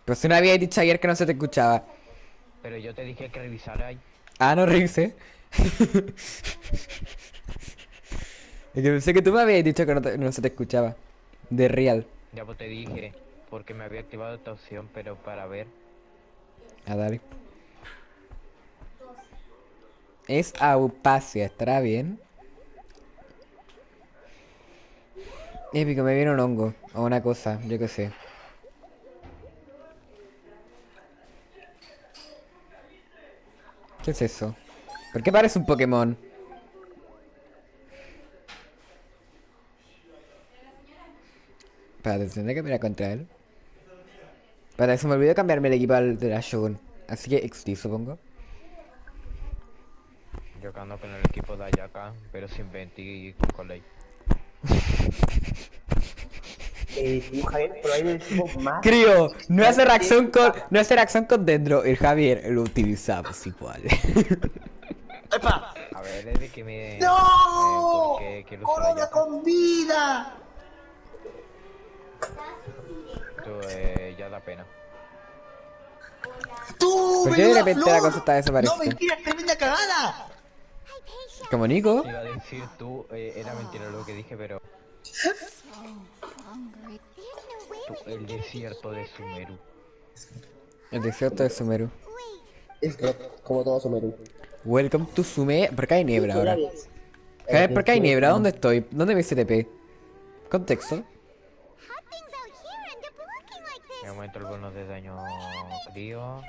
Pero si no habías dicho ayer que no se te escuchaba. Pero yo te dije que revisara ahí. Ah, no revisé. Es que pensé que tú me habías dicho que no se te escuchaba. De real. Ya pues te dije, porque me había activado esta opción, pero para ver. Ah, dale. Es aupacia, ¿estará bien? Épico, me viene un hongo. O una cosa, yo qué sé. ¿Qué es eso? ¿Por qué parece un Pokémon? Espérate, tendré que pelear contra él. Espérate, se me olvidó cambiarme el equipo al de la Shogun. Así que XD, supongo. Yo que ando con el equipo de Ayaka, pero sin 20 y con ley. Sí, Javier, pero ahí el equipo más Crío, no hace grande que reacción con. está. No hace reacción con dentro. El Javier lo utilizamos igual. ¡Epa! A ver, desde que me... ¿por ¡No! qué quiero usar ¡Corona Ayaka? con vida! Esto ya da pena. ¡Tú, ¿Por qué de menuda repente la flor! cosa está ¡No, desaparecida? mentira, tremenda cagada! Como Nico. Iba a decir tú, era mentira lo que dije, pero... Tú, el desierto de Sumeru. El desierto de Sumeru. Es como todo Sumeru. Welcome to Sume. ¿Por qué hay niebla Era ahora? bien. Javier, ¿por qué hay Pensé niebla? como... ¿Dónde estoy? ¿Dónde me TP? Contexto. Me aumento el bono de daño crío.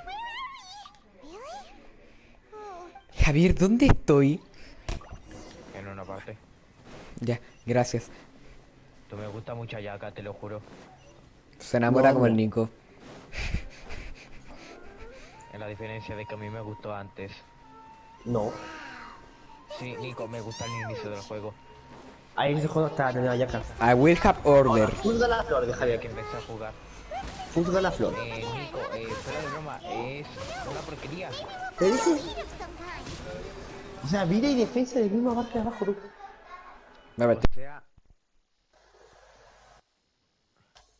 Javier, ¿dónde estoy? En una parte. Ya, gracias. Tú me gusta mucho Ayaka, te lo juro. Se enamora No, como el no. Nico. En la diferencia de que a mí me gustó antes. No. Sí, Nico, me gusta el inicio del juego. Ahí ese juego está teniendo ya acá. I will have Ahora, order. punto de la flor de Desde Javier. que empecé a jugar. Punto de la flor. Nico, fuera de broma, es una porquería. ¿Te dije? O sea, vida y defensa del mismo parte de abajo, tú. Me O metí. sea,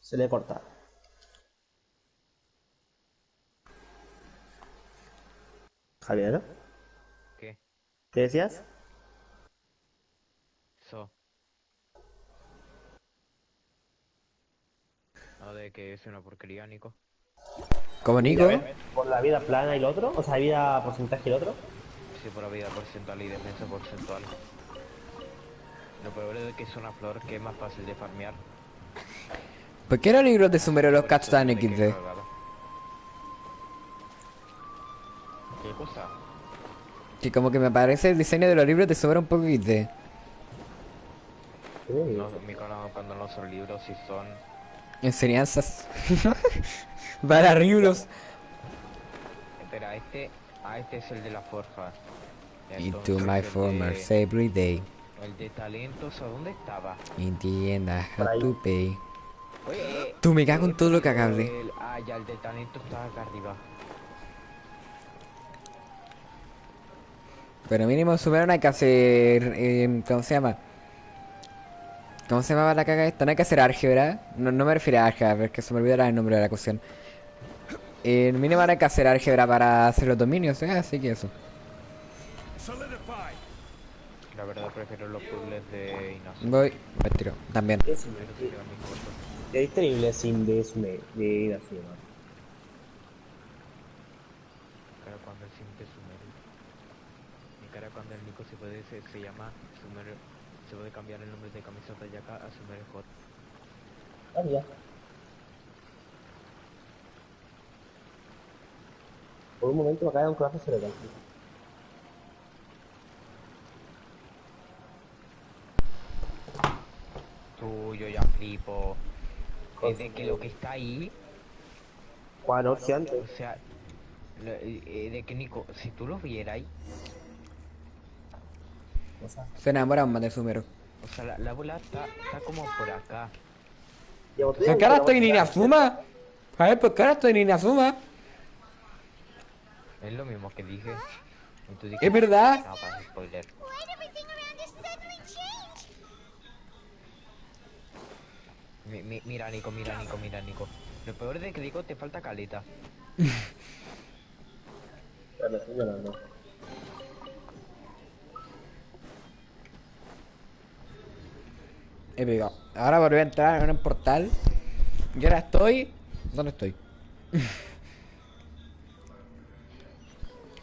Se le corta. Javier, ¿qué? ¿qué decías? Eso. No, de que es una porquería, Nico. Como Ya Nico. ves, por la vida plana y el otro, o sea, vida porcentaje y el otro. Sí, por la vida porcentual y defensa porcentual. Lo peor es que es una flor que es más fácil de farmear. ¿Por qué los libros de Sumeru los Por eso cachos en digo de que es XD? cagada. ¿Qué cosa? Que como que me parece el diseño de los libros de Sumeru un poco XD. No, mi canal cuando no son libros, si son... Enseñanzas. Para libros. Espera, este es el de la forja. Into Entonces, my former every day. el de talentos, ¿a dónde estaba? In the end I Por have ahí. to pay. Oye, Tú me cago en todo lo pero cagable. ya, el de talento está acá arriba. Pero mínimo en Sumeru no hay que hacer. ¿Cómo se llama? ¿Cómo se llamaba la caga esta? No hay que hacer álgebra. No, no me refiero a álgebra, porque se me olvidará el nombre de la cuestión. Mínimo no hay que hacer álgebra para hacer los dominios, así que eso. La verdad prefiero los puzzles de Inazo. Voy, me tiro, también. Es Pero se quedan mis cortos. terrible sin de su de ir así, ¿no? Cara cuando el sim de Sumeru. Mi cara cuando el Nico se llama Sumeru. Se puede cambiar el nombre de camiseta Yaka a Sumeru Hot. Ah, ya. Por un momento me cae un corazón cerebral. Yo ya flipo. Es de que lo que está ahí, Juan, no, gigante. o sea, de que Nico, si tú lo vieras, O sea, Se enamora más de Sumeru. o sea, la bola está como por acá. ya boté ¿Por qué ahora estoy en Inazuma? A ver, ¿por qué ahora estoy en Inazuma? Es lo mismo que dije. Y tú Es dijiste, verdad. no, para spoiler. Mira, Nico, mira, Nico, mira, Nico. Lo peor de que digo, te falta caleta. Ya lo estoy llorando. Épico. Ahora volví a entrar en un portal. Y ahora estoy... ¿Dónde estoy?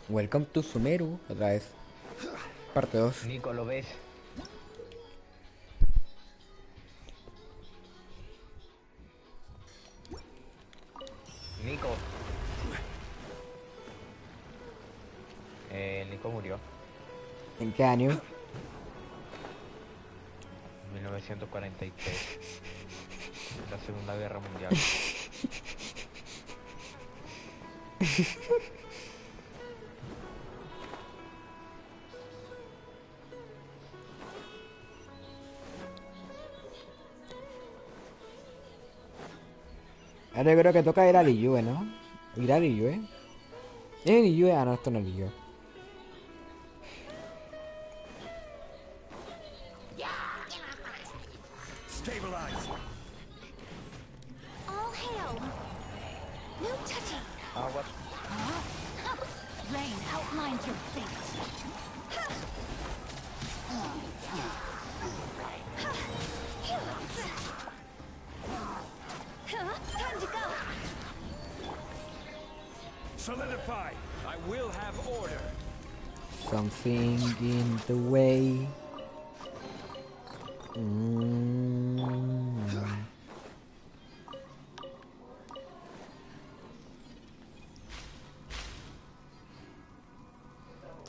Welcome to Sumeru. Otra vez. Parte 2. Nico, ¿lo ves? Nico. Nico murió. ¿En qué año? 1943. La Segunda Guerra Mundial. Ahora yo creo que toca ir a Liyue, ¿no? Ir a Liyue. ¿Es Liyue? Ah, no, esto no es Liyue. Stabilize. All hail! No touching! Ah, what? Rain outlines your fate. Time to go! Solidify. I will have order. Something in the way.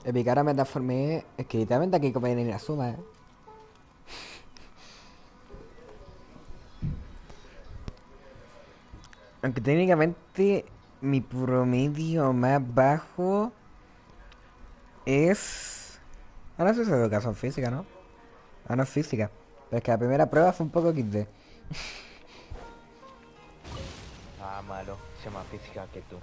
Epic, ahora me transformé. Es que literalmente aquí como en Inazuma, Aunque técnicamente mi promedio más bajo es... Ah, no sé si es educación física, ¿no? Ah, no es física. Pero es que la primera prueba fue un poco XD. Ah, malo. Sé más física que tú.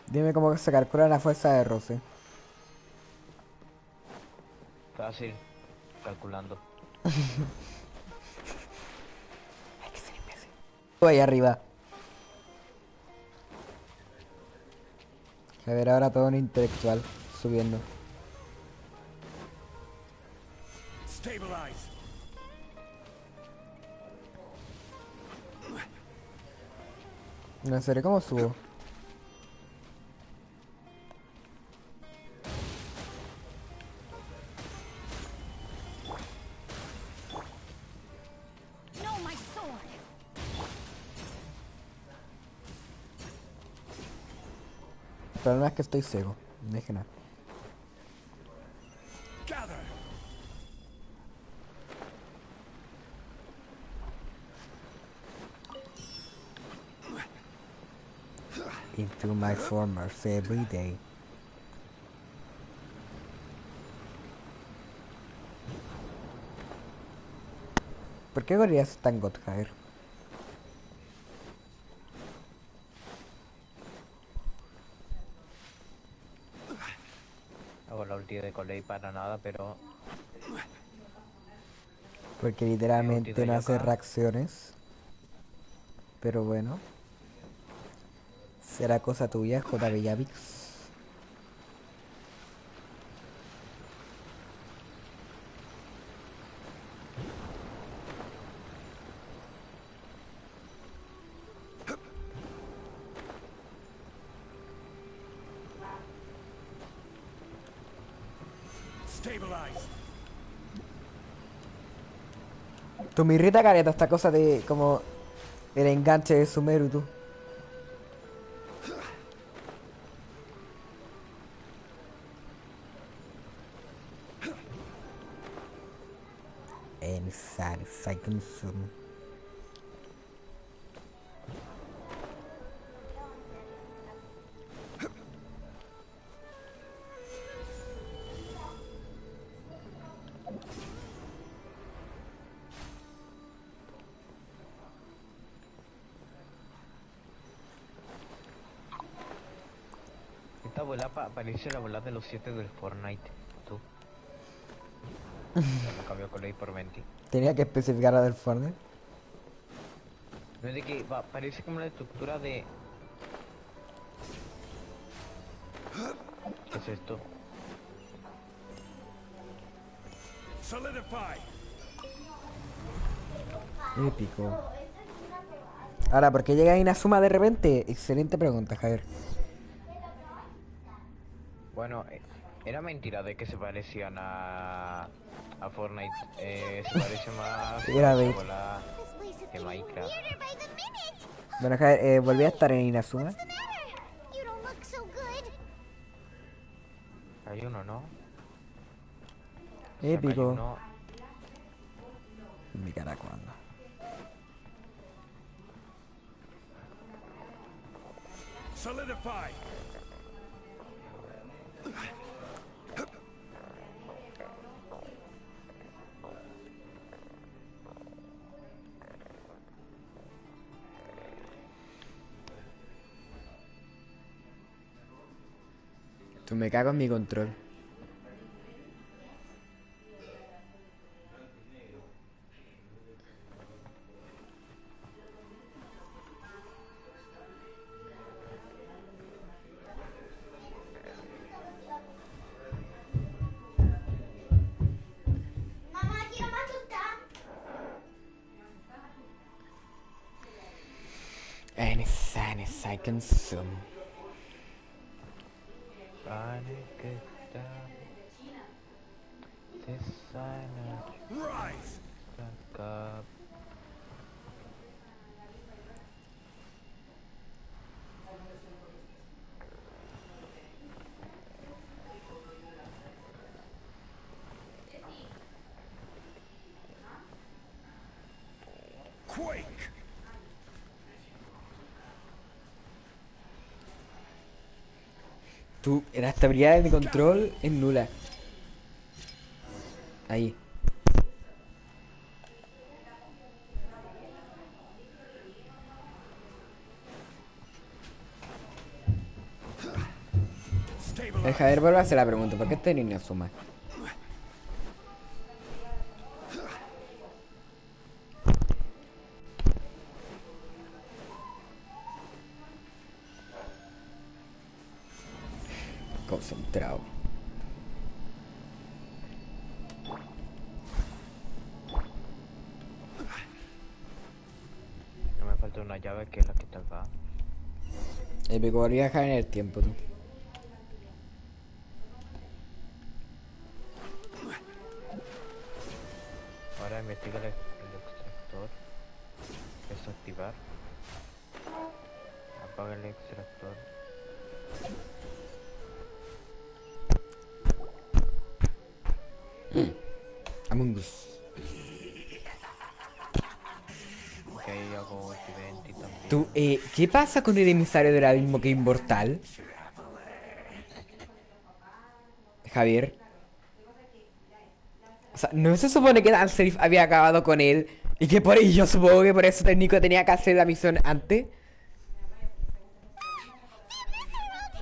Dime cómo se calcula la fuerza de roce. Fácil. Calculando. Ahí arriba. A ver, ahora todo un intelectual subiendo. Stabilize. No sé cómo subo. No, my sword! El problema es que estoy ciego. Dejen nada. Gather. Into my formers every day. ¿Por qué Gorillaz está en Godhire? Hago la ulti de Colei para nada, pero... Porque Mi ulti literalmente de no hace Yoka. reacciones. Pero bueno. Será cosa tuya, J. Villavix. Stabilize. Tú me irrita careta esta cosa de como el enganche de Sumeru, tú. En Second Zoom. Esta bola parece la bola de los 7 del Fortnite. Tú. Me cambió con ley por 20. Tenía que especificar la del Fortnite. No es de que parece como la estructura de... ¿Qué es esto? Solidify. Épico. Ahora, ¿por qué llega Inazuma de repente? Excelente pregunta, Javier. Bueno, era mentira de que se parecían a Fortnite. Se parece más a Era la bait. escuela This place is de getting Minecraft. weirder by the minute. Bueno, Javier, volví a estar en Inazuma. What's the matter? You don't look so good. Hay uno, ¿no? Épico. Uno. Mi cara cuando. Solidify. Tú me cago en mi control. Mamá, quiero más tostada. Anything I consume. Rise. Quake. La estabilidad de mi control es nula. Ahí. El Javier vuelve a hacer la pregunta. ¿Por qué este niño suma? Concentrado. No me falta una llave que es la que está acá. Épico, volví a dejar en el tiempo, tú. Ahora investiga el extractor. Desactivar. Apaga el extractor. Among Us. Ok, hago event y también. Tú, ¿qué pasa con el emisario del abismo que es inmortal? Javier. O sea, ¿no se supone que Dan Serif había acabado con él? Y que por ello, yo supongo que por eso Técnico tenía que hacer la misión antes.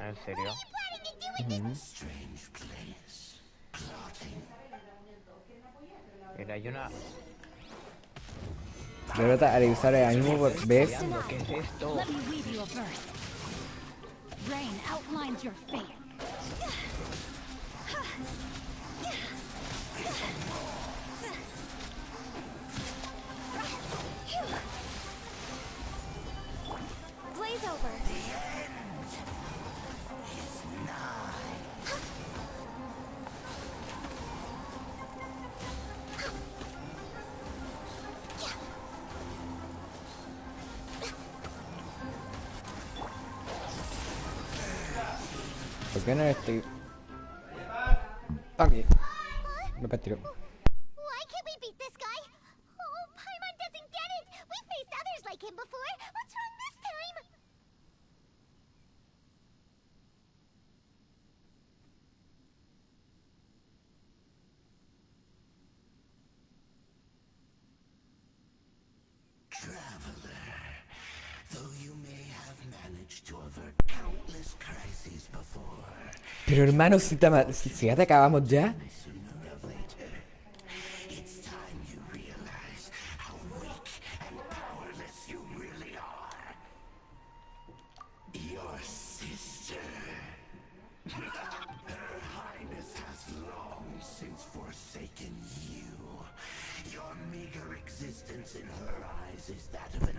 ¿En serio? Mira, hay una... Derrota al emisario del abismo por vez. ¿Qué es esto? Let me weave you a verse. Rain outlines your fate. Blaze over. ¿Por qué no estoy...? Aquí. Me petiro. Why can't we beat this guy? Oh, Paimon doesn't get it. We faced others like him before. What's wrong this time? Pero hermano, si ya te acabamos ya.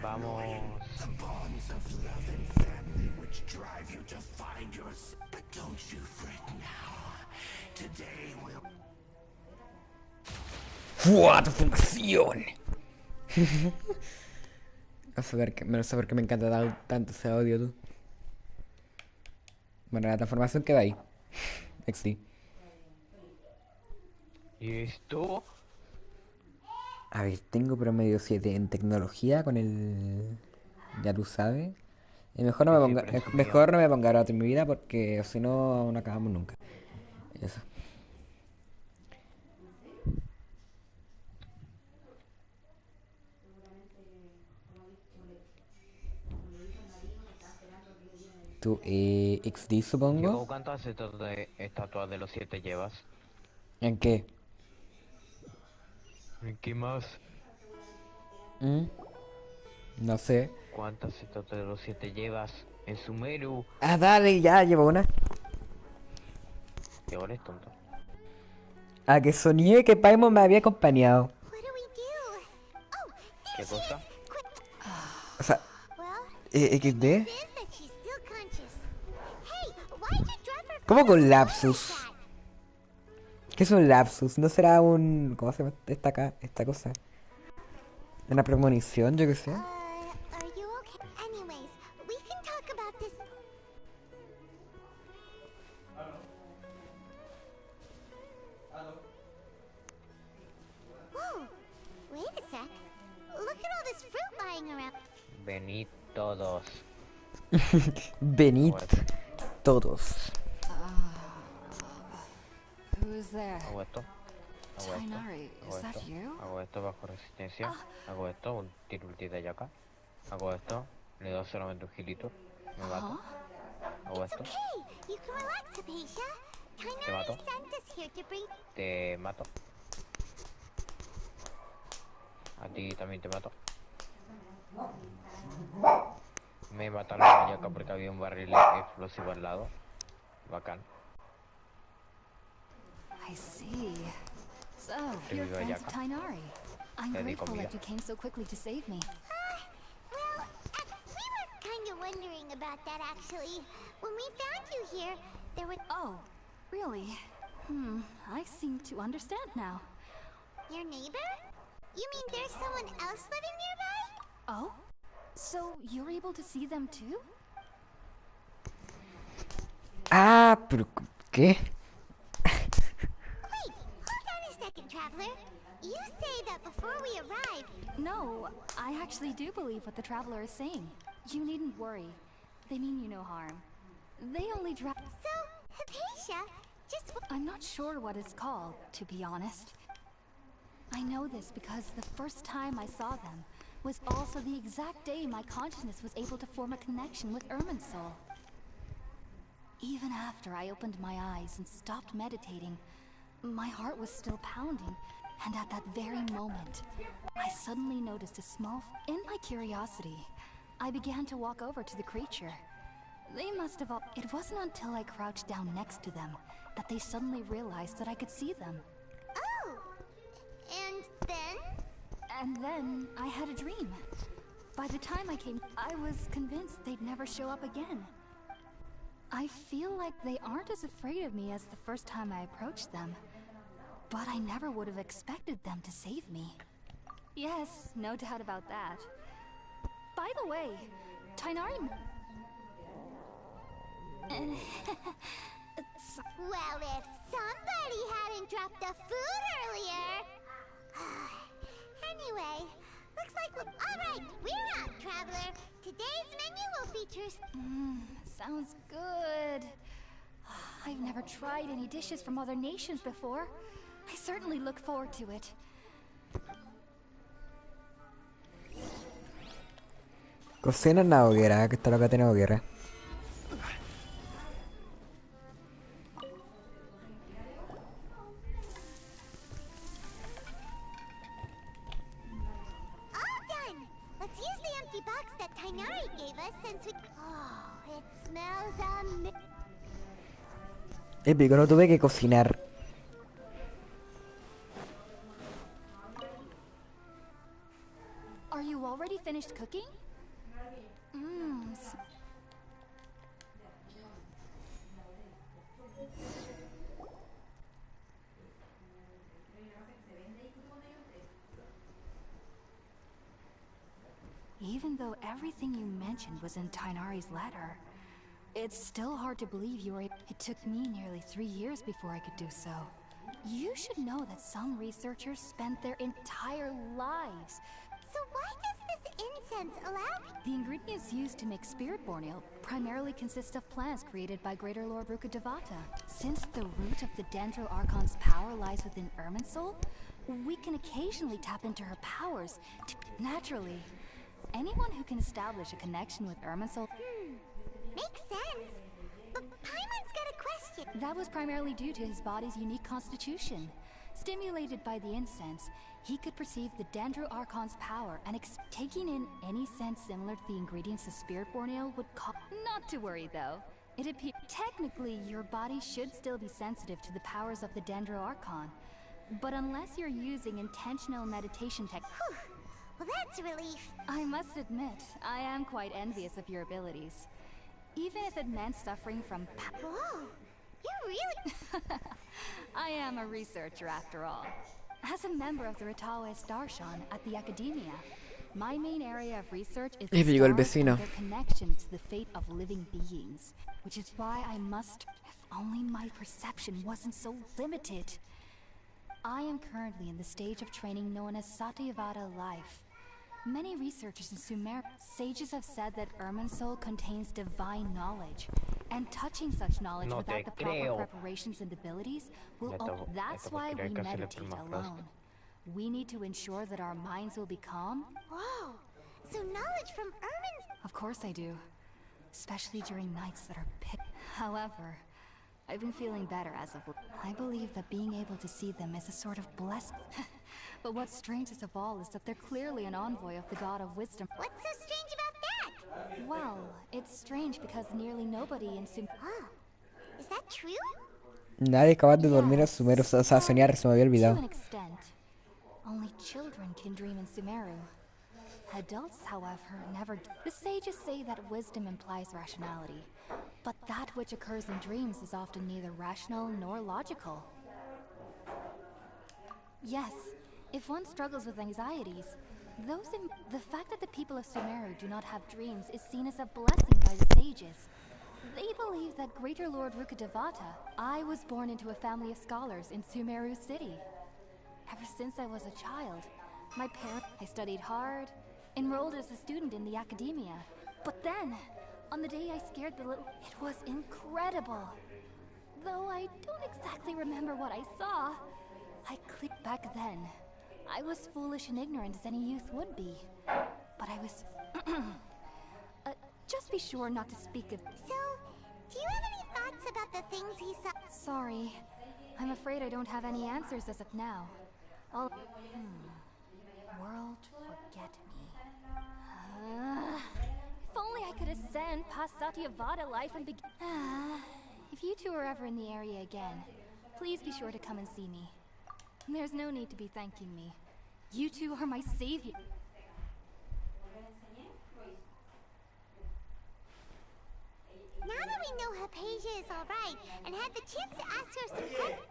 Vamos. ¡Fua! ¡Tu formación! No sé por qué, no sé por qué me encanta tanto ese audio, tú. Bueno, la transformación queda ahí. XD. ¿Y esto? A ver, tengo promedio 7 en tecnología con el... Ya tú sabes. Y mejor no Que me ponga, siempre es mío. mejor no me ponga rato en mi vida porque si no, no acabamos nunca. Eso. Tú, XD supongo. Diego, ¿cuántas estatuas de los 7 llevas? ¿En qué? ¿En qué más? ¿Mm? No sé. ¿Cuántas estatuas de los 7 llevas? En Sumeru. Ah, dale, ya llevo una. Diego, eres tonto. A que soñé que Paimon me había acompañado. What do we do? Oh, there ¿Qué she is! cosa? Quick. O sea, Well, XD. news is that she's still conscious. Hey, why'd you drop her ¿Cómo phone con like lapsus? that? ¿Qué es un lapsus? ¿No será un... ¿Cómo se llama esta acá? Esta cosa. ¿Una premonición? Yo qué sé. Are you okay? Anyways, we can talk about this. Whoa, wait a sec. Look at all this fruit lying around. Venid todos. Venid Hago todos. Who's there? esto. Hago esto. Tainari, Hago is that esto. you? Hago esto bajo resistencia. Hago esto, un tiro ulti de acá. Hago esto. Le doy solamente un gilito. Me mato. Hago esto. Hey, you can relax, Hypatia. Te mato. Tainari sent us here to bring. Te mato. A ti también te mato. Me mataron a acá porque había un barril explosivo al lado. Bacán. I see. So, Te you're vivo friends Ayaka. with Tainari. I'm Te di grateful comida. that you came so quickly to save me. Well, we were kind of wondering about that actually. When we found you here, there was Oh, really? I seem to understand now. your neighbor? You mean there's someone else living nearby? Oh? So, you're able to see them too? Ah, pero... ¿Qué? Wait, hold on a second, traveler. You say that before we arrived. No, I actually do believe what the traveler is saying. You needn't worry. They mean you no harm. They only So, Hypatia, just I'm not sure what it's called, to be honest. I know this because the first time I saw them was also the exact day my consciousness was able to form a connection with Ermin's soul. Even after I opened my eyes and stopped meditating, my heart was still pounding, and at that very moment, I suddenly noticed a small... In my curiosity, I began to walk over to the creature. They must have all... It wasn't until I crouched down next to them that they suddenly realized that I could see them. Oh! And then? And then I had a dream. By the time I came, I was convinced they'd never show up again. I feel like they aren't as afraid of me as the first time I approached them. But I never would have expected them to save me. Yes, no doubt about that. By the way, Tainari... Well, if somebody hadn't dropped the food earlier. Anyway, looks like we're alright. We're out, traveler. Today's menu will feature. Sounds good. I've never tried any dishes from other nations before. I certainly look forward to it. Cocina en la hoguera, que esta loca tiene hoguera. All done. Let's use the empty box that Tainari gave us since we. Oh, it smells Épico, no tuve que cocinar. Are you you already finished cooking? Mmm. Even though everything you mentioned was in Tainari's letter, it's still hard to believe you were. It took me nearly 3 years before I could do so. You should know that some researchers spent their entire lives. So why does this incense allow The ingredients used to make spirit-born ale primarily consist of plants created by Greater Lord Rukkhadevata. Since the root of the Dendro Archon's power lies within Irminsul, we can occasionally tap into her powers naturally. Anyone who can establish a connection with Irminsul. Makes sense. But Paimon's got a question. That was primarily due to his body's unique constitution. Stimulated by the incense, he could perceive the Dendro Archon's power, and taking in any sense similar to the ingredients of Spirit-born Ale would cause. Not to worry, though. It appears technically your body should still be sensitive to the powers of the Dendro Archon, but unless you're using intentional meditation techniques. Well, that's a relief. I must admit, I am quite envious of your abilities. Even if it meant suffering from Whoa, you're really... I am a researcher after all. As a member of the Ritaoist Darshan at the Academia, my main area of research is the llegó el stars and vecino. their connection to the fate of living beings, which is why I must... If only my perception wasn't so limited. I am currently in the stage of training known as Satyavada life. Many researchers in Sumeru sages have said that Irminsul contains divine knowledge, and touching such knowledge No without te the proper creo. preparations and abilities will. Esto- That's esto why porque we hay que hacer el meditate permafrost. alone. We need to ensure that our minds will be calm. Whoa, so knowledge from Irmin's... Of course I do, especially during nights that are pit. However, I've been feeling better as of late. I believe that being able to see them is a sort of blessing. But what's strangest of all is that they're clearly an envoy of the god of wisdom. What's so strange about that? Well, it's strange because nearly nobody in Oh, is that true? Nadie es capaz de dormir en Sumeru, o sea, soñar, se me había To olvidado. an extent, only children can dream in Sumeru. Adults, however, never. The sages say that wisdom implies rationality, but that which occurs in dreams is often neither rational nor logical. Yes, if one struggles with anxieties, the fact that the people of Sumeru do not have dreams is seen as a blessing by the sages. They believe that Greater Lord Rukkhadevata. I was born into a family of scholars in Sumeru City. Ever since I was a child, I studied hard, enrolled as a student in the academia. But then, on the day I scared the little... It was incredible. Though I don't exactly remember what I saw. I clicked back then. I was foolish and ignorant as any youth would be. But I was... just be sure not to speak of... So, do you have any thoughts about the things he saw? Sorry. I'm afraid I don't have any answers as of now. All... World, forget me. If only I could ascend past Satyavada life and begin... if you two are ever in the area again, please be sure to come and see me. There's no need to be thanking me. You two are my savior. Now that we know Hypatia is alright, and had the chance to ask her some questions...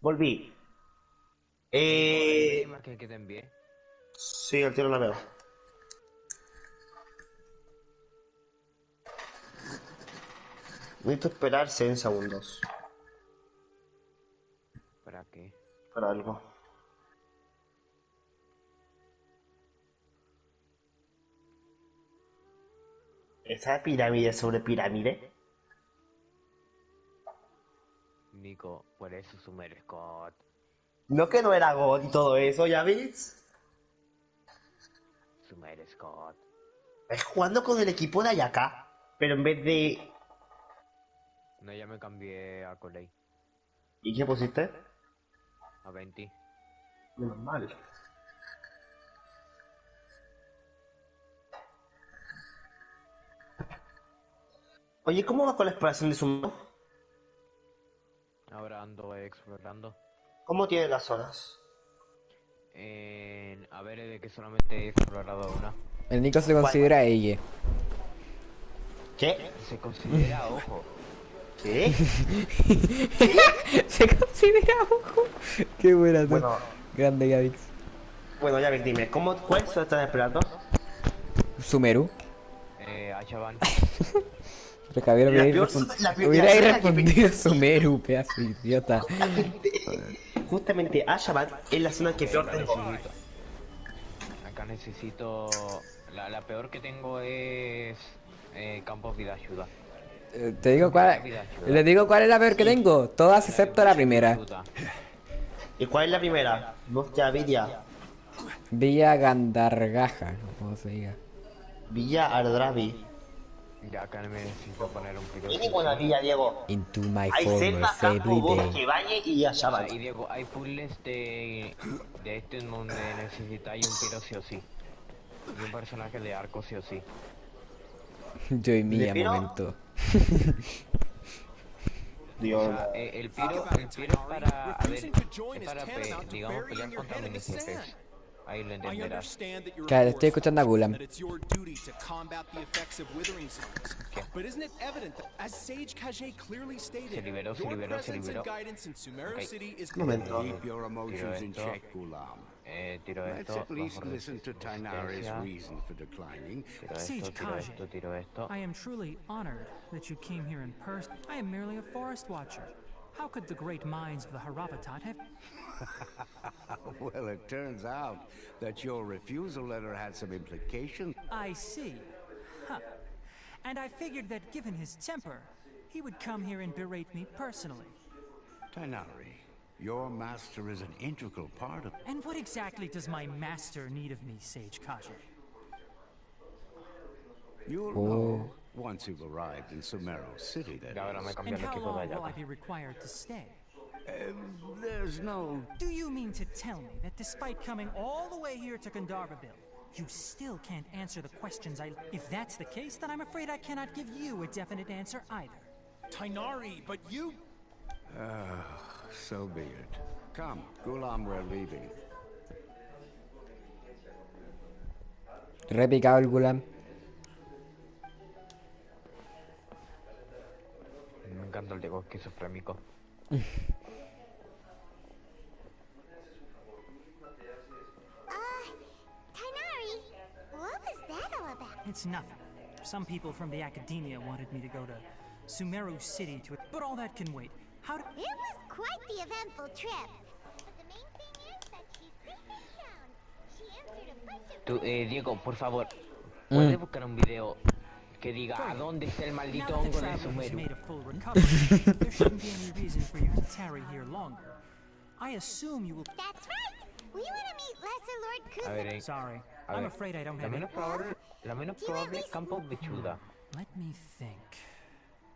Volví. ¿Hay más que te envié? Sí, al tiro la veo. Necesito esperar 6 segundos. ¿Para qué? Para algo. ¿Esa pirámide sobre pirámide? Nico, por eso Sumer Scott. No, que no era God y todo eso, ¿ya ves? Sumer Scott. Es jugando con el equipo de Ayaka, pero en vez de... No, ya me cambié a Coley. ¿Y qué pusiste? A 20. Menos mal. Oye, ¿cómo va con la exploración de Sumeru? Ahora ando explorando. ¿Cómo tiene las zonas? A ver, de que solamente he explorado una. El Nico se ¿Cuál? considera ella. ¿Qué? Se considera, ojo. ¿Qué? Se considera ojo. Qué buena tú. Bueno, Grande Gavix. bueno, ya ves, dime, ¿cuál son estas esperando? Sumeru. Achaban. Pero Javier La hubiera, peor- la peor- hubiera la peor- la que respondido Sumeru, pedazo de idiota. Justamente Ashabat es la zona que peor tengo. Acá necesito... La peor que tengo es... Campos Vida Ayuda. Te digo cuál. Les digo cuál es la peor que tengo. Todas excepto la primera. ¿Y cuál es la primera? Bosque Vidia. Villa Gandargaja, como se diga. Villa Ardravi. Ya acá me necesito poner un ¿Qué piloto. ninguna villa, Diego? Into my Hay former selva, campo, bosque, everyday. valle y Ashabat. Y Diego, hay puzzles de este en donde necesitáis un piro sí o sí. Y un personaje de arco sí o sí. Yo y Mía, piro? momento. O Dios. sea, el piro es para... A ver, es para, digamos, pelear contra mini jefes. Ahí lo I entenderás. understand that you're Claro, a estoy escuchando a Gulam. that it's your duty to combat the effects of withering zones. But isn't it evident that, as Sage Kage clearly stated, liberó, se your liberó, se presence liberó. and guidance in Sumeru Ok. City is Momento. Keep your emotions in esto. check, Gulam. Tiro Let's esto, at least bajo listen to Tainari's resistencia. reason for declining. Tiro Sage esto, tiro Kaji. esto, tiro esto. I am truly honored that you came here in person. I am merely a forest watcher. How could the great minds of the Haravatat have... Well, it turns out that your refusal letter had some implications. I see. Huh. And I figured that given his temper, he would come here and berate me personally. Tainari, your master is an integral part of... And what exactly does my master need of me, Sage Kaji? You'll know once you've arrived in Sumeru City, that Y ahora me is. cambió And el how equipo de long will I allá. be required to stay? There's no... Do you mean to tell me that despite coming all the way here to Gandharvaville, you still can't answer the questions I... If that's the case, then I'm afraid I cannot give you a definite answer either. Tainari, but you... So be it. Come, Gulam, we're leaving. Repicado el Gulam. Me encanta el Diego esquizofrénico. Tainari, what was that all about? It's nothing. Some people from the academia wanted me to go to Sumeru City to... But all that can wait. How do... It was quite the eventful trip. But the main thing is that she's pretty sound. She answered a bunch of... Tú, Diego, por favor, ¿puedes buscar un video que diga a dónde está el Now maldito that the hongo de traveler has Sumeru? made a full recovery, there shouldn't be any reason for you to tarry here longer. I assume you will... That's right. We want to meet Lesser Lord A ver, Kuzen. Sorry, a I'm ver. afraid I don't La have... menos probable, la menos Do you at probable es least- Campo Bichuda. Let me think.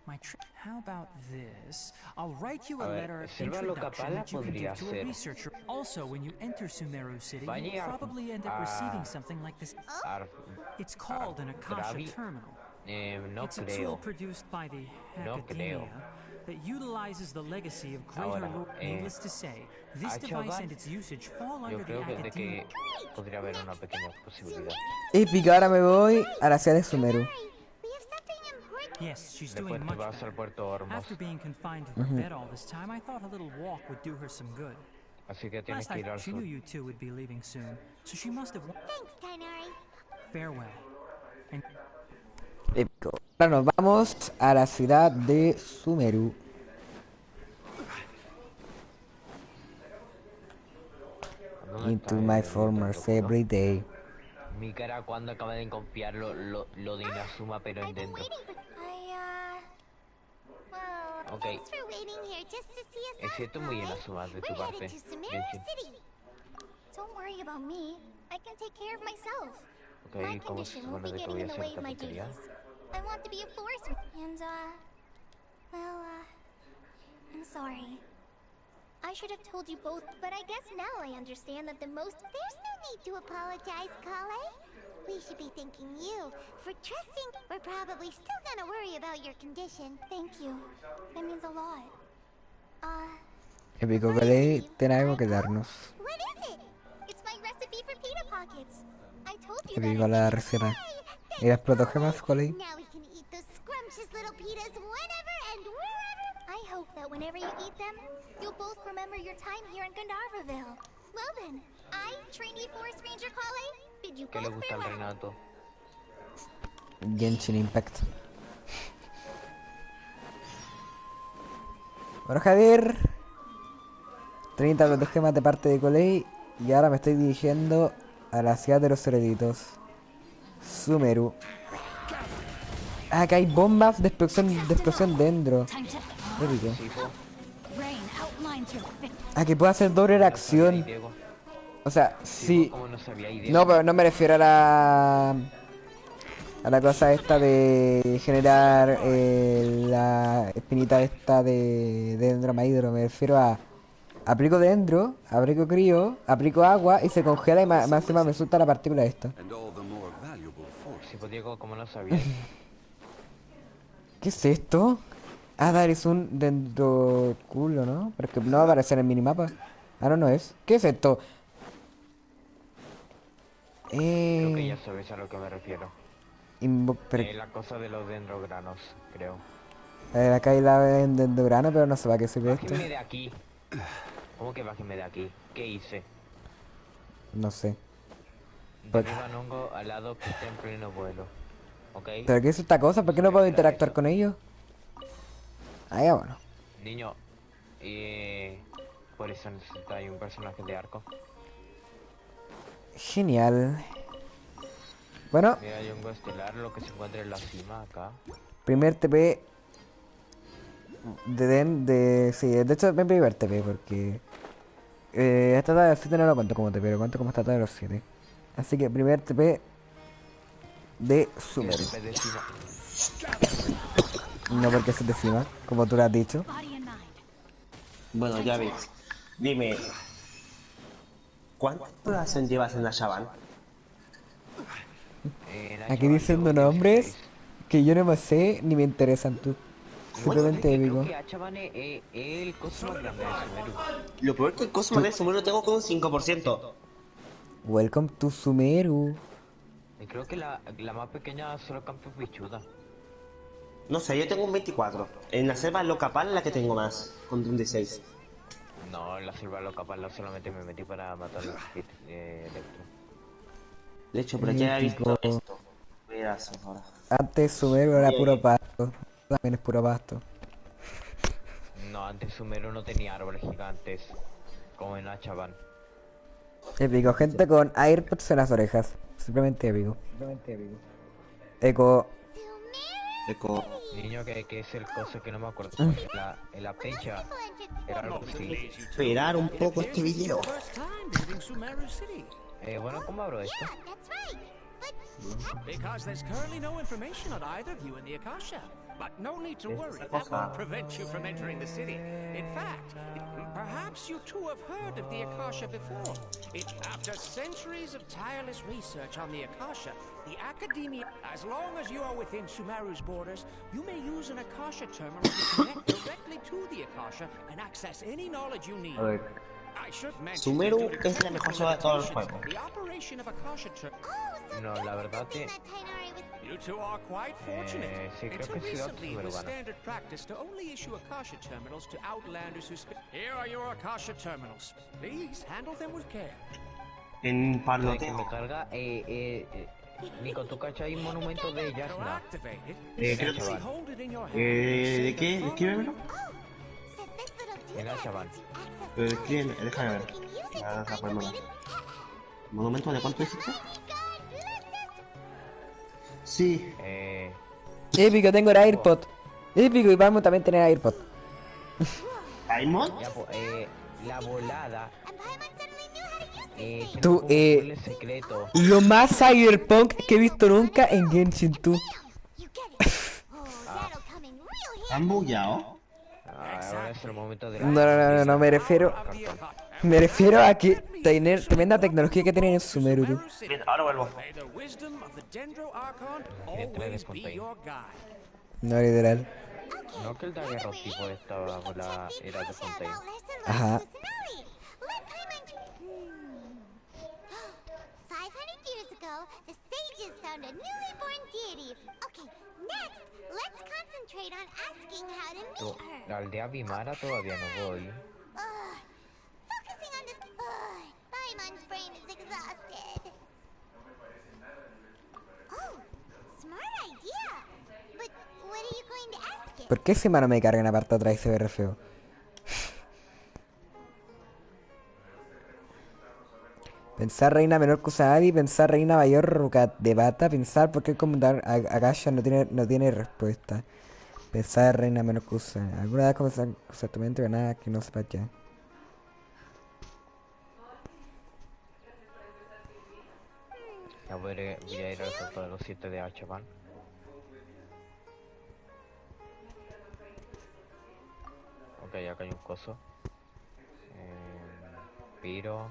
My trip. How about this? I'll write you a A ver, letter of Selva introduction Locapala that you can podría give to a ser. researcher. Also, when you enter Sumeru City, Va a you'll llegar probably end up a- receiving something like this. Ar- It's called an Akasha Dravi- Terminal. no It's a tool creo. produced by the No Academia creo. that utilizes the legacy of Greater Ahora, Lord. Needless to say, this Achaban, device and its usage fall Yo under the creo que de Academia. que podría haber una pequeña posibilidad. Épica, ahora me voy a la ciudad de Sumeru. Tainari, we have something important. Yes, she's Después doing te much vas al better. Puerto Hormos, After being confined to her bed all this time, I thought a little walk would do her some good. así que tienes Last que I ir al she knew sur. you two would be leaving soon, so she must have. Thanks, Tainari. Farewell. And Épico. Ahora nos vamos a la ciudad de Sumeru. ¿Dónde Into está my el former tonto, everyday. Mi cara cuando acaba de confiar lo de Inazuma, pero en I've been dentro. waiting for... Well, Okay. thanks for waiting here just to see us Es off, cierto, muy Kale. Inazuma de tu We're parte. headed to Sumeru Genshin. City. Don't worry about me. I can take care of myself. Ok, My ¿cómo se condition will supone be de que getting voy a in the hacer way esta of my tontería? duties. I want to be a force and I'm sorry. I should have told you both, but I guess now I understand that the most... There's no need to apologize, Kale. We should be thanking you for trusting. We're probably still gonna worry about your condition. Thank you. That means a lot. Épico, before que you leí, leave, tiene algo I que hope- darnos. What is it? It's my recipe for pita pockets. I told you that Épico I'd la give it a receta. try. ¿Y las Thanks, protogemas, cuál Polly. es? Now we can eat those scrumptious little pitas whenever and wherever. I hope that whenever you eat them, you'll both remember your time here in Gandharvaville. Well then, I, trainee forest ranger Collie, bid you ¿Qué le both gusta al farewell. Renato? Genshin Impact. Bueno, Javier, 30 protogemas de parte de Colei. Y ahora me estoy dirigiendo a la ciudad de los cerditos, Sumeru. Ah, acá hay bombas de explosión dentro. Time to Épico. Rain outlines your victory. Ah, que puedo hacer doble reacción. Diego. O sea, sí. ¿Cómo no sabía ahí, Diego? No, pero no me refiero a la cosa esta de generar la espinita esta de dendromaidro. Me refiero a aplico dendro, aplico crío, aplico agua y se congela y más encima me suelta la partícula esta. And all the more valuable for Sí, pues Diego, ¿cómo no sabía ahí? ¿Qué es esto? Ah, dar es un dendroculo, ¿no? Pero es que no va a aparecer en el minimapa. Ah, no, no es. ¿Qué es esto? Creo que ya sabes a lo que me refiero. Pero, La cosa de los dendrogranos, creo. a ver, acá hay la dendrograno, pero no se va a qué sirve esto. Bájenme de aquí. ¿Cómo que bájenme de aquí? ¿Qué hice? No sé. Derriban hongo al lado que esté en pleno vuelo. ¿Ok? ¿Pero qué es esta cosa? ¿Por qué no puedo interactuar con ellos? Ah, ya bueno. Niño, por eso necesitáis un personaje de arco. Genial. Bueno, Mira, hay hongo estelar, lo que se encuentra en la cima acá. primer TP sí, de hecho es mi primer TP porque esta tabla de los 7 no lo cuento como TP, lo cuento como esta tabla de los 7. Así que primer TP de Sumeru. TP de cima. No porque es de cima, como tú lo has dicho. Body and mind. Bueno, ya ves. Dime, ¿cuánta duración llevas en la Shaban? Aquí diciendo nombres que yo no me sé ni me interesan tú. Simplemente épico. Creo que Achaban es el coso más grande de Sumeru. Lo peor que el Cosmo de Sumeru lo tengo con un 5%. Welcome to Sumeru. Y creo que la más pequeña solo campeón bichuda. No sé, yo tengo un 24. En la selva locapal la que tengo más, con un 16. No, en la selva loca pala solamente me metí para matar los electro. De hecho, por aquí he visto Mítico. esto. Verás ahora. Antes Sumeru era puro pasto. También es puro pasto. No, antes Sumeru no tenía árboles gigantes. Como en Achaban. Épico, gente con AirPods en las orejas. Simplemente épico. Eco. Eco. Niño, que es el coso que no me acuerdo. cómo es, la fecha. Era algo así. Esperar un poco este video. First time visiting Sumeru City. Bueno, ¿cómo abro esto? That's right. Because there's currently no information on either of you in the Akasha. But no need to worry, that won't prevent you from entering the city. In fact, perhaps you two have heard of the Akasha before. After centuries of tireless research on the Akasha, the Academia, as long as you are within Sumeru's borders, you may use an Akasha terminal to connect directly to the Akasha and access any knowledge you need. A ver. I should mention Sumeru that due to es la mejor technical ciudad de todo el limitations, juego. the operation of Akasha No, la verdad que... You two are quite fortunate. sí, creo Until que Ciudad recently, it Sumeru was gana. standard practice to only issue Akasha terminals to outlanders who Here are your Akasha terminals. Please handle them with care. En Que parloteo. me carga, Nico, ¿tú cachas ahí un monumento de They're Yasna? activated. Creo que Simply sí. hold it in your hand. ¿De qué? Descríbemelo. En Achaban. Déjame ver. Ya la podemos ver. ¿Monumento de cuánto dijiste? Sí. Épico, tengo el AirPod. Épico, y vamos también a tener AirPod. ¿Hay mod? Ya, pues, la volada. tiene Tú, como puzzles secretos. Lo más cyberpunk que he visto nunca en Genshin tú. ¿Han bugueado? Ahora es el momento de No, me refiero a que tener tremenda tecnología que tienen en Sumeru, tú. Bien, ahora vuelvo. May the wisdom of the Dendro Archon Tiene tres de always be Fontaine. your guide. No, literal. No que el daguerro tipo estaba con la era de Fontaine. Ajá. 500 years ago, the sages found a newly born deity. Okay, next, let's concentrate on asking how to Yo, meet her. la aldea Vimara todavía no voy. Focusing on this. Paimon's brain is exhausted. Oh, smart idea. But what are you going to ask it? ¿Por qué ese mano me carga en la parte de atrás y se ve re feo? Pensar reina menor Kusanagi, pensar reina mayor de bata, pensar por qué comentar Agasha no tiene respuesta. Pensar reina menor Kusanagi. Alguna vez comenzar exactamente pero nada que no sepa ya. Ya voy a ir al salto de los 7 de Hachaban. Ok, acá hay un coso. Piro.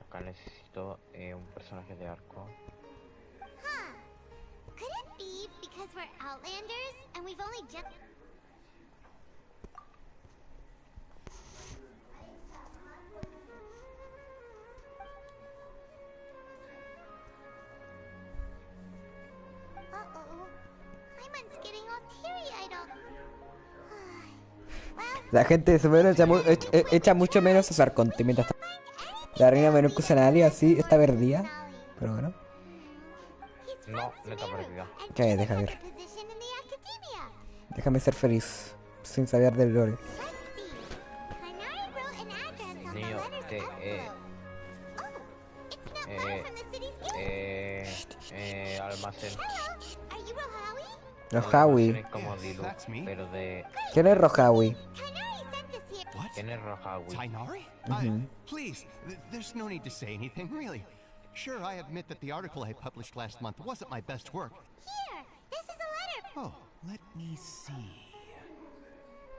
Acá necesito un personaje de arco. Huh. Could it be because we're Outlanders and we've only just... Uh-oh. Paimon's getting all teary-eyed all... La gente de Sumeru echa mucho menos a usar conte mientras la reina menor Kusanagi así está perdida. Pero bueno. No, no está perdida. Cállate, Javier. Déjame ser feliz, sin saber del lore. Niño, almacén. Rojawi. Como Dilu, pero de... ¿Quién es Rojawi? ¿Quién es Rojawi? Tainari? Please, there's no need to say anything, really. Sure, I admit that the article I published last month wasn't my best work. Here, this is a letter. Oh, let me see.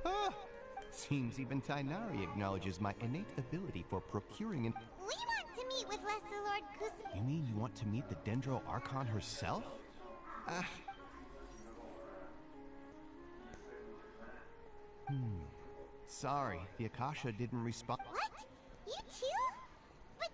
Ah, seems even Tainari acknowledges my innate ability for procuring and... We want to meet with Lesser Lord Kusanagi. You mean you want to meet the Dendro Archon herself? Sorry, the Akasha didn't respond. What? You too? But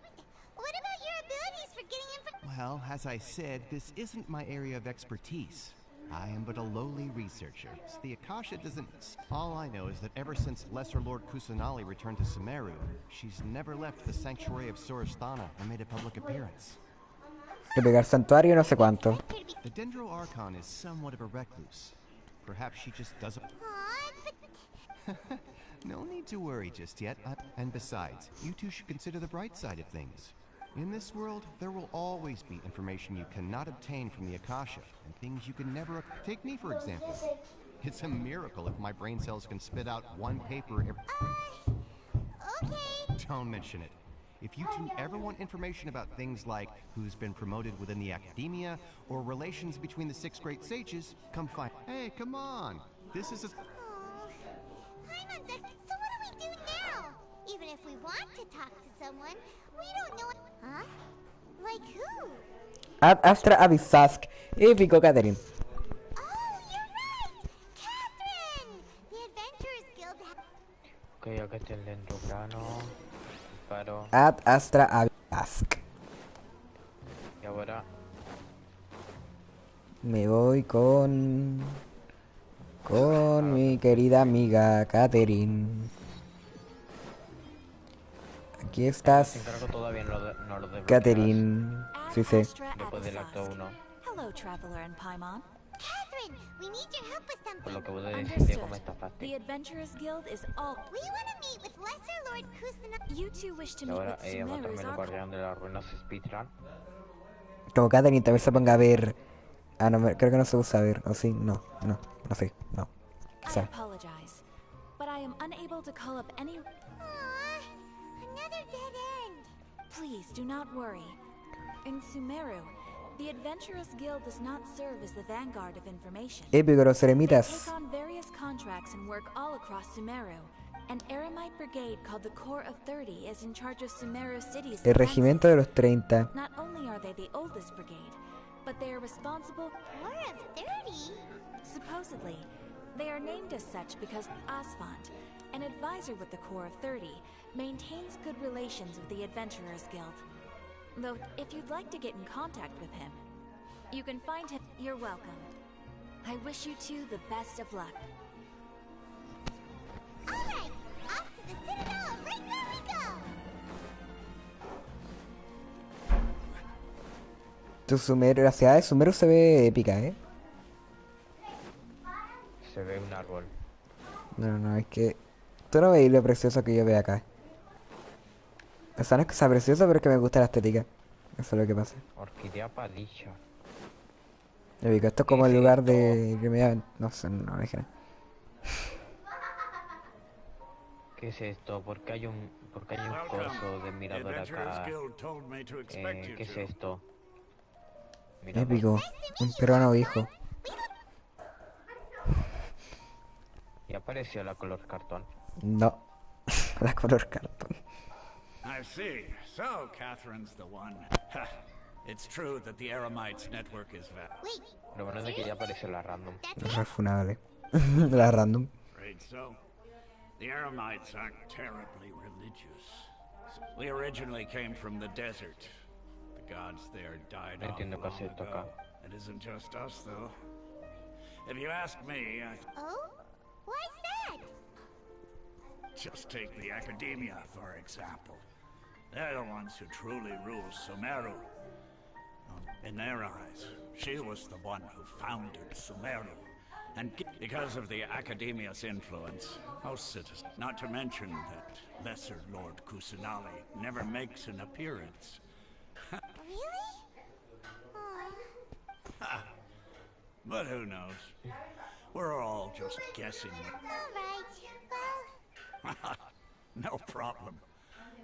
what about your abilities for getting information? Well, as I said, this isn't my area of expertise. I am but a lowly researcher, so the Akasha doesn't... All I know is that ever since Lesser Lord Kusanagi returned to Sumeru, she's never left the Sanctuary of Sorasthana or made a public appearance. De pegar santuario no sé cuánto. The Dendro Archon is somewhat of a recluse. Perhaps she just doesn't... Aw, but... No need to worry just yet. And besides, you two should consider the bright side of things. In this world, there will always be information you cannot obtain from the Akasha, and things you can never... Take me, for example. It's a miracle if my brain cells can spit out one paper every... Okay. Don't mention it. If you two ever want information about things like who's been promoted within the academia, or relations between the 6 great sages, come find... Hey, come on! This is a... So what do we do now? Even if we want to talk to someone, we don't know... Huh? Like who? Ad Astra Abisask. Épico, Catherine. Oh, you're right! Catherine! The Adventurers Guild... Ok, acá está el dendroplano. Disparo. Ad Astra Abisask. Y ahora... Me voy con mi querida amiga Catherine. Aquí estás, Sin cargo todavía no lo desbloqueas. Catherine. Sí, sí. Después del acto 1. Hello, traveler and Paimon. Catherine, we need your help with Por lo something. que puedo decir Understood. cómo estafaste. The Adventurers Guild is all... We want to meet with Lesser Lord Kusanagi. You two wish to Y meet ahora with Sumeru's matarme el Archon. guardián de las ruinas speedrun. Como Catherine tal vez se ponga a ver. Ah, no, creo que no se usa a ver. ¿O sí? No sé. No. I Quizá. apologize, but I am unable to call up any... Aww, another dead end. Please do not worry. In Sumeru, The Adventurers Guild does not serve as the vanguard of information. Épico, los They eremitas. take on various contracts and work all across Sumeru. An Eremite brigade called the Corps of 30 is in charge of Sumeru City's El regimiento de los 30. Not only are they the oldest brigade, but they are responsible. Corps of 30? Supposedly, they are named as such because Asphalt, an advisor with the Corps of 30, maintains good relations with the Adventurers Guild. Though, if you'd like to get in contact with him, you can find him. You're welcome. I wish you two the best of luck. Alright, off to the Citadel of Ringo we go! Tu Sumeru, la ciudad de Sumeru se ve épica, ¿eh? Se ve un árbol. No, es que... Tú no veis lo precioso que yo veo acá. O sea, no es que sea precioso, pero es que me gusta la estética. Eso es lo que pasa. Orquídea padilla. Épico, esto es como el lugar de... que me llaman... No sé, no me dejan. ¿Qué es esto? ¿Por qué hay un coso de mirador acá? ¿Qué es esto? Mirador. Épico, un peruano viejo. Y apareció la color cartón. No, la color cartón. I see. So, Catherine's the one. Ha. It's true that the Eremites network is vast. Wait, Lo bueno es de que ya aparece la random. Refunable. La random. Afraid so. The Eremites aren't terribly religious. We originally came from the desert. The gods there died No off entiendo qué hace long esto ago. acá. It isn't just us, though. If you ask me, oh? Why's that? just take the Academia, for example. They're the ones who truly rule Sumeru. In their eyes, she was the one who founded Sumeru. And because of the Academia's influence, most citizens, not to mention that Lesser Lord Kusanali never makes an appearance. Really? Aw. But who knows? We're all just guessing. Alright, well... No problem.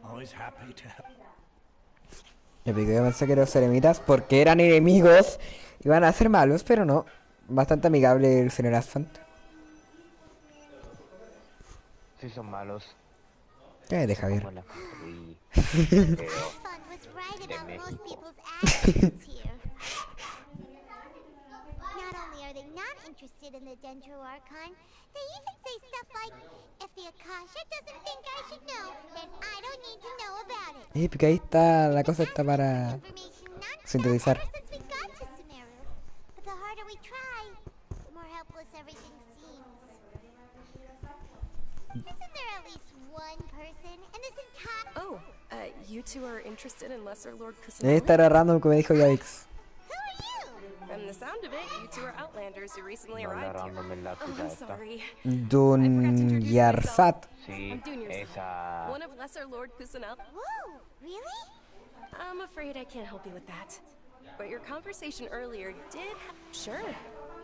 Always happy to help. Épico, yo pensé que los eremitas, porque eran enemigos, iban a ser malos, pero no. Bastante amigable el señor Asphalt. Sí son malos. ¿Qué de Javier? Como la construí. Fun was right De about most México. people's attitudes here. Not only are they not interested in the Dendro Archon, they even say stuff like, if the Akasha doesn't think I should know, then I don't need to know about it. Épico, ahí está, la cosa está para Information non-stop sintetizar. ever since we got to Sumeru. But the harder we try, the more helpless everything seems. Isn't there at least one person in this entire... Oh, you two are interested in Lesser Lord Ahí Kusanali? está random como dijo Yavix. Who are you? From the sound of it, you two are Outlanders who recently No, la arrived here. random es la Oh, tuya I'm esta. sorry. Dun Yarsat. Sí, I'm Junior. esa. One of Lesser Lord Kusanali. Whoa, really? I'm afraid I can't help you with that. But your conversation earlier did Sure.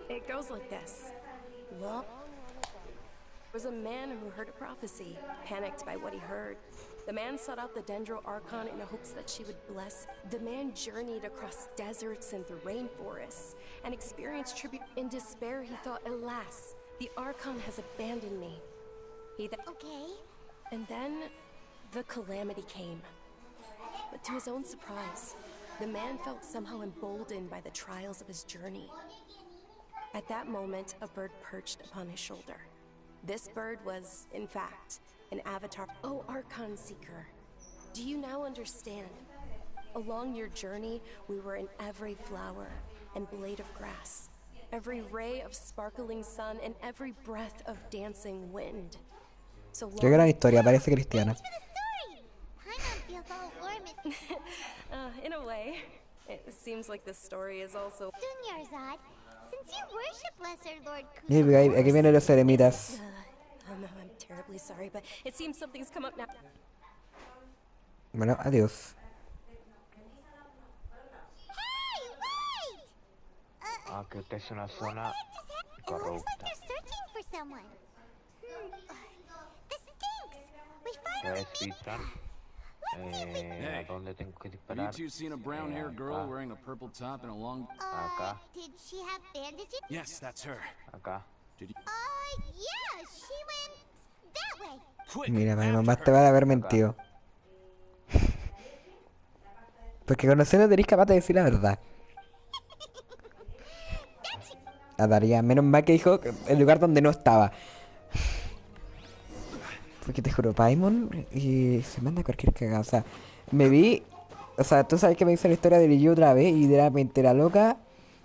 It goes like this. Well, there was a man who heard a prophecy, panicked by what he heard. The man sought out the Dendro Archon in hopes that she would bless. The man journeyed across deserts and through rainforests and experienced tribute. In despair, he thought, alas, the Archon has abandoned me. Okay. And then the calamity came. But to his own surprise, the man felt somehow emboldened by the trials of his journey. At that moment, a bird perched upon his shoulder. This bird was, in fact, an avatar. Oh, Archon Seeker, do you now understand? Along your journey, we were in every flower and blade of grass, every ray of sparkling sun, and every breath of dancing wind. So Qué gran historia, parece cristiana. Paimon feels all warm and... in a way, it seems like the story is also. Dunyarzad, since you worship Lesser Lord Épico, aquí vienen los eremitas. I'm terribly sorry, but it seems something's come up now. Bueno, adiós. Hey, wait! Ah, que esta es una zona It looks like corrupta. they're searching for someone. This stinks. We ¿Puedes finally filtrar? ¿A dónde tengo que Have you disparar? two seen a brown-haired girl wearing a purple top and a long... Acá, Did she have bandages? Yes, that's her. acá. Did you... Yeah, she went that way. Quick, Mira, mi after mamá her. te van a haber mentido. Porque conociendo tenéis capaz de decir la verdad. A Daría, menos mal que dijo el lugar donde no estaba. Porque te juro, Paimon y se manda cualquier cagada. O sea, me vi. O sea, tú sabes que me hizo la historia de Ryu otra vez y de repente la loca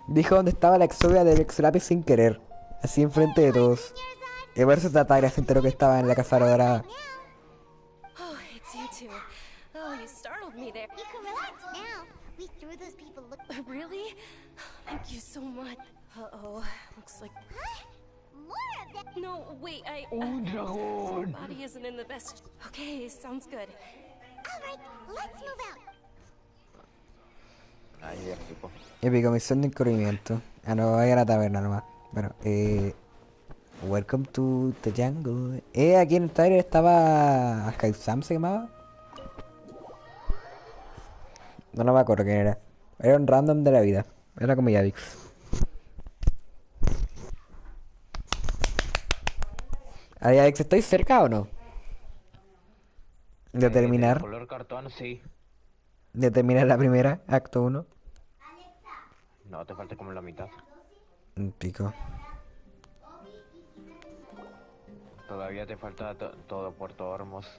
dijo dónde estaba la exovia del ex lápiz sin querer. Así enfrente de todos. Y por eso Tataria se enteró que estaba en la casa dorada. Oh, it's you two. Oh, you startled me there. You can relax now. We threw those people look. Really? Thank you so much. Uh-oh. Looks like... More of them. No, wait, ¡Un My body isn't in the best... Okay, sounds good. All right, let's move out. Ahí ya tipo. Épico, misión de encubrimiento. Ah, no, vaya a la taberna nomás. Bueno, welcome to the jungle. Aquí en el trailer estaba... Sam se llamaba. No me acuerdo quién era. Era un random de la vida. Era como Yavix. Yavix, ¿estoy cerca o no? De terminar. Color cartón, sí. De terminar la primera, acto 1. No, te falta como la mitad. Un pico. Todavía te falta todo Puerto Hermoso.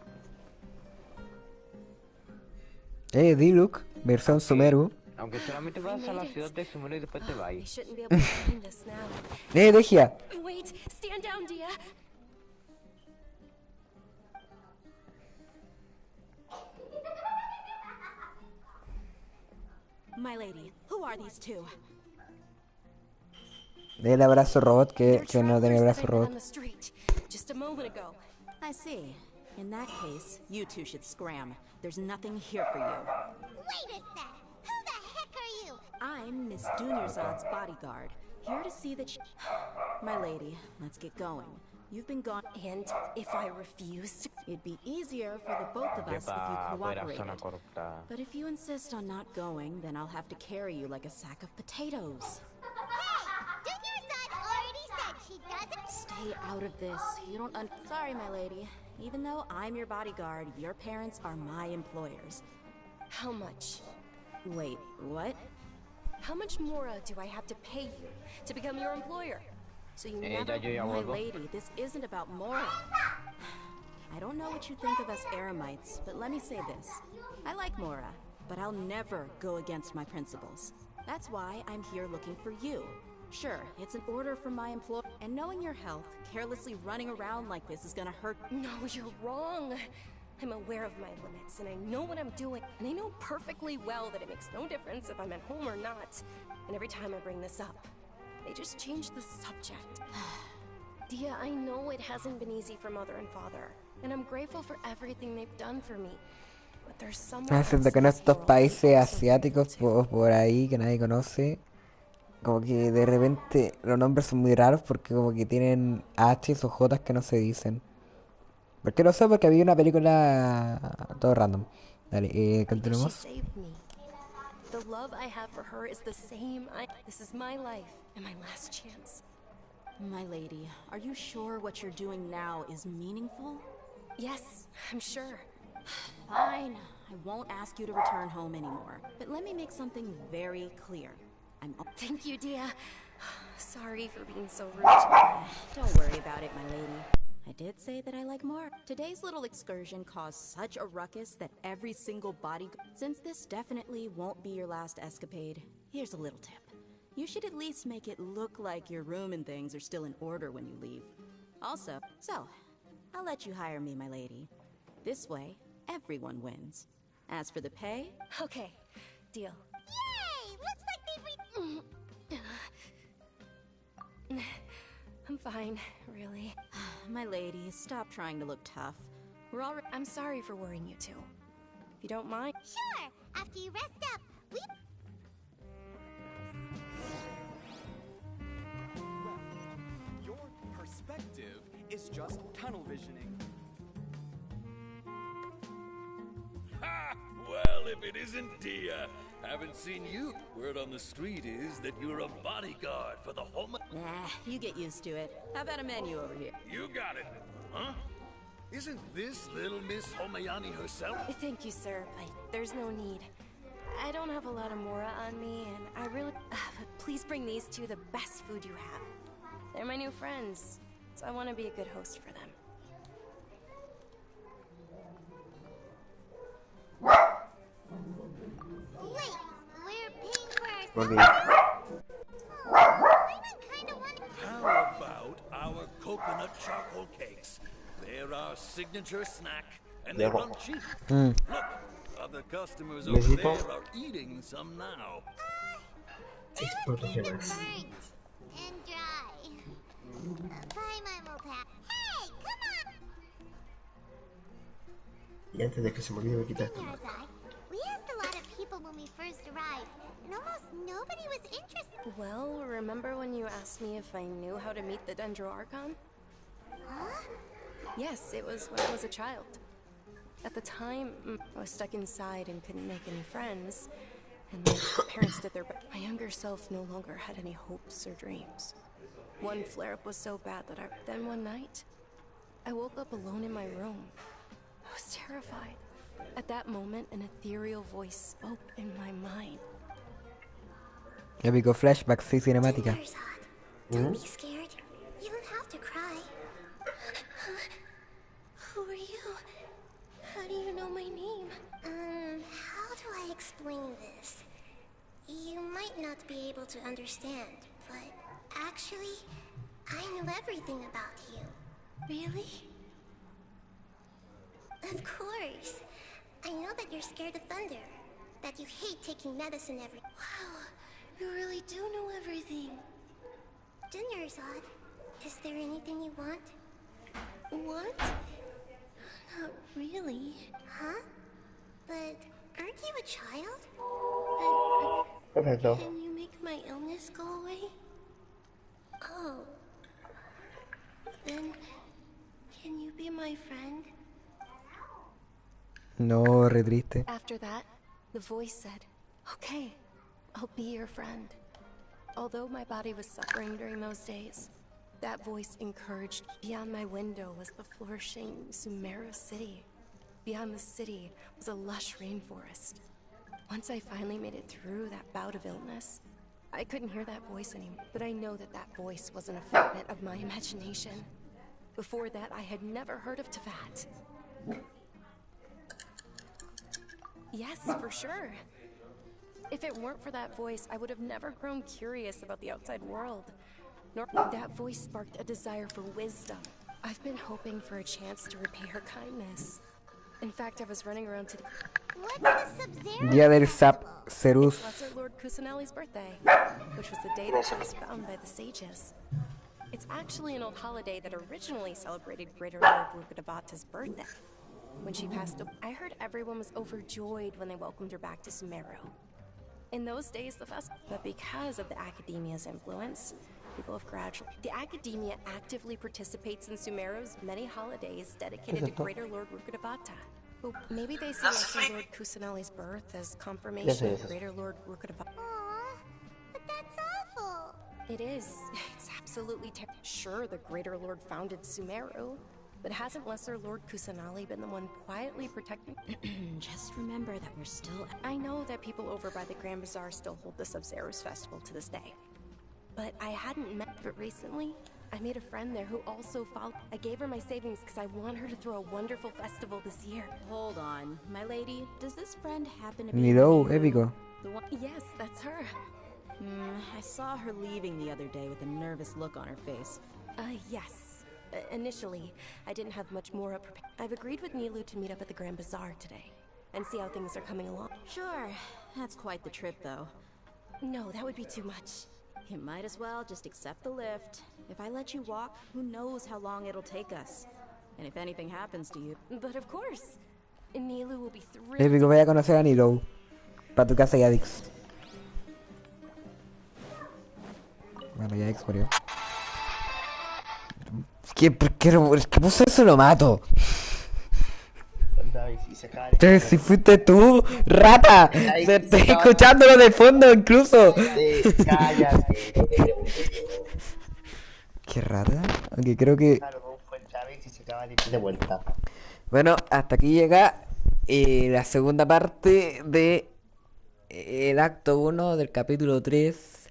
Diluc, versión Sumeru. Aunque solamente vas a la ciudad de Sumeru y después te vas. They shouldn't be able to find us now. Degia. Wait, stand down, Dia. My lady, who are these two? El abrazo robot, que no tenía Travelers brazo that I met on robot. the street just a moment ago. I see. In that case, you two should scram. There's nothing here for you. Wait a sec. Who the heck are you? I'm Miss Dunyarzad's bodyguard, here to see that she... My lady, let's get going. You've been gone... And if I refused? It'd be easier for the both of us if you cooperated. But if you insist on not going, then I'll have to carry you like a sack of potatoes. Hey, Dunyarzad already said she doesn't. Stay out of this. You don't Sorry, my lady. Even though I'm your bodyguard, your parents are my employers. How much? Wait, what? How much more do I have to pay you to become your employer? So you never... My lady, this isn't about moral. I don't know what you think of us Eremites, but let me say this. I like Mora, but I'll never go against my principles. That's why I'm here looking for you. Sure, it's an order from my employer, and knowing your health, carelessly running around like this is gonna hurt. No, you're wrong. I'm aware of my limits, and I know what I'm doing. And I know perfectly well that it makes no difference if I'm at home or not. And every time I bring this up, they just change the subject. Dia, I know it hasn't been easy for Mother and Father, and I'm grateful for everything they've done for me. But there's someone Excepto que en estos países asiáticos por ahí que nadie conoce, como que de repente los nombres son muy raros porque como que tienen H's o J's que no se dicen. ¿Por qué lo sé? Porque había una película todo random. Dale, continuemos. The love I have for her is the same. This is my life and my last chance. My lady, are you sure what you're doing now is meaningful? Yes, I'm sure. Fine. I won't ask you to return home anymore. But let me make something very clear. Thank you, Dia. Sorry for being so rude. Don't worry about it, my lady. I did say that I like more. Today's little excursion caused such a ruckus that every single Since this definitely won't be your last escapade, here's a little tip. You should at least make it look like your room and things are still in order when you leave. Also, I'll let you hire me, my lady. This way, everyone wins. As for the pay... Okay, deal. Yay! Looks like they've I'm fine, really. My lady, stop trying to look tough. We're already... I'm sorry for worrying you two. If you don't mind... Sure! After you rest up, we... Your perspective is just tunnel visioning. Ha! if it isn't Dia. Haven't seen you. Word on the street is that you're a bodyguard for the home. Nah, you get used to it. How about a menu over here? You got it. Huh? Isn't this little Miss Homayani herself? Thank you, sir, but there's no need. I don't have a lot of mora on me, and I really... but please bring these two the best food you have. They're my new friends, so I want to be a good host for them. Wait, we're paying for Okay. How about our coconut charcoal cakes? They're our signature snack, and they Yeah. run cheap. Mm. Look, other customers over Necesito- there are eating some now. burnt and dry. Bye, my moped. Hey, come on! Y antes de que se me olvide, voy a quitar esto. Yarzai, we asked a lot of people when we first arrived, and almost nobody was interested. Well, remember when you asked me if I knew how to meet the Dendro Archon? Huh? Yes, it was when I was a child. At the time, I was stuck inside and couldn't make any friends, and my parents did their best. My younger self no longer had any hopes or dreams. One flare-up was so bad that then one night, I woke up alone in my room. I was terrified. At that moment, an ethereal voice spoke in my mind. Épico flashback, sí, cinemática. Don't be scared. You don't have to cry. Who are you? How do you know my name? How do I explain this? You might not be able to understand, but actually, I know everything about you. Really? Of course. I know that you're scared of thunder, that you hate taking medicine every— Wow, you really do know everything. Dinnerzad, is there anything you want? What? Not really. Huh? But aren't you a child? Perfecto. Can you make my illness go away? Oh. Then, can you be my friend? No, re triste. After that, the voice said, "Okay, I'll be your friend." Although my body was suffering during those days, that voice encouraged. Beyond my window was the flourishing Sumeru city. Beyond the city was a lush rainforest. Once I finally made it through that bout of illness, I couldn't hear that voice anymore. But I know that that voice wasn't a figment of my imagination. Before that, I had never heard of Teyvat. Yes, for sure. If it weren't for that voice, I would have never grown curious about the outside world. That voice sparked a desire for wisdom. I've been hoping for a chance to repay her kindness. In fact, I was running around today. What's the Sub-Zero? Día del Sap Cerus. It's Lesser Lord Kusanali's birthday, which was the day that she was found by the sages. It's actually an old holiday that originally celebrated Greater Lord Rukkhadevata's birthday. When she passed away, I heard everyone was overjoyed when they welcomed her back to Sumeru. In those days, the festival, but because of the Academia's influence, people have gradually... The Academia actively participates in Sumeru's many holidays dedicated to Greater Lord Rukkhadevata. But maybe they see Lesser Lord Kusanali's birth as confirmation of Greater Lord Rukkhadevata. Aww, but that's awful. It is. It's absolutely terrible. Sure, the Greater Lord founded Sumeru, but hasn't Lesser Lord Kusanali been the one quietly protecting? Just remember that we're still... I know that people over by the Grand Bazaar still hold the Sub-Zero's festival to this day. But I hadn't met... But recently, I made a friend there who also followed... I gave her my savings because I want her to throw a wonderful festival this year. Hold on, my lady. Does this friend happen to be... Nilo, épico. The one... Yes, that's her. I saw her leaving the other day with a nervous look on her face. Yes. Initially, I didn't have much more up prepared. I've agreed with Nilu to meet up at the Grand Bazaar today and see how things are coming along. Sure. That's quite the trip, though. No, that would be too much. You might as well just accept the lift. If I let you walk, who knows how long it'll take us. And if anything happens to you... But of course, Nilu will be thrilled. Épico, voy a conocer a Nilo. Para tu casa, Yadix. Bueno, Yadix murió. Es que, ¿por qué puso eso? Lo mato. Travis y se acaba de... Pero si fuiste tú, rata. Se estoy escuchándolo de fondo incluso. Cállate. Qué rata. Aunque creo que... Claro, fue Travis y se acaba de ir de vuelta. Bueno, hasta aquí llega la segunda parte de el acto 1 del capítulo 3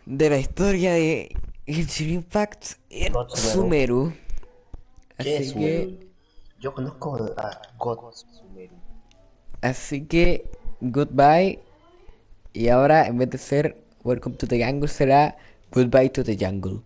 de la historia de Genshin Impact en Sumeru. ¿Qué es Así Sumeru? que... Yo conozco a God Sumeru. Así que... Goodbye. Y ahora, en vez de ser Welcome to the Jungle, será Goodbye to the Jungle.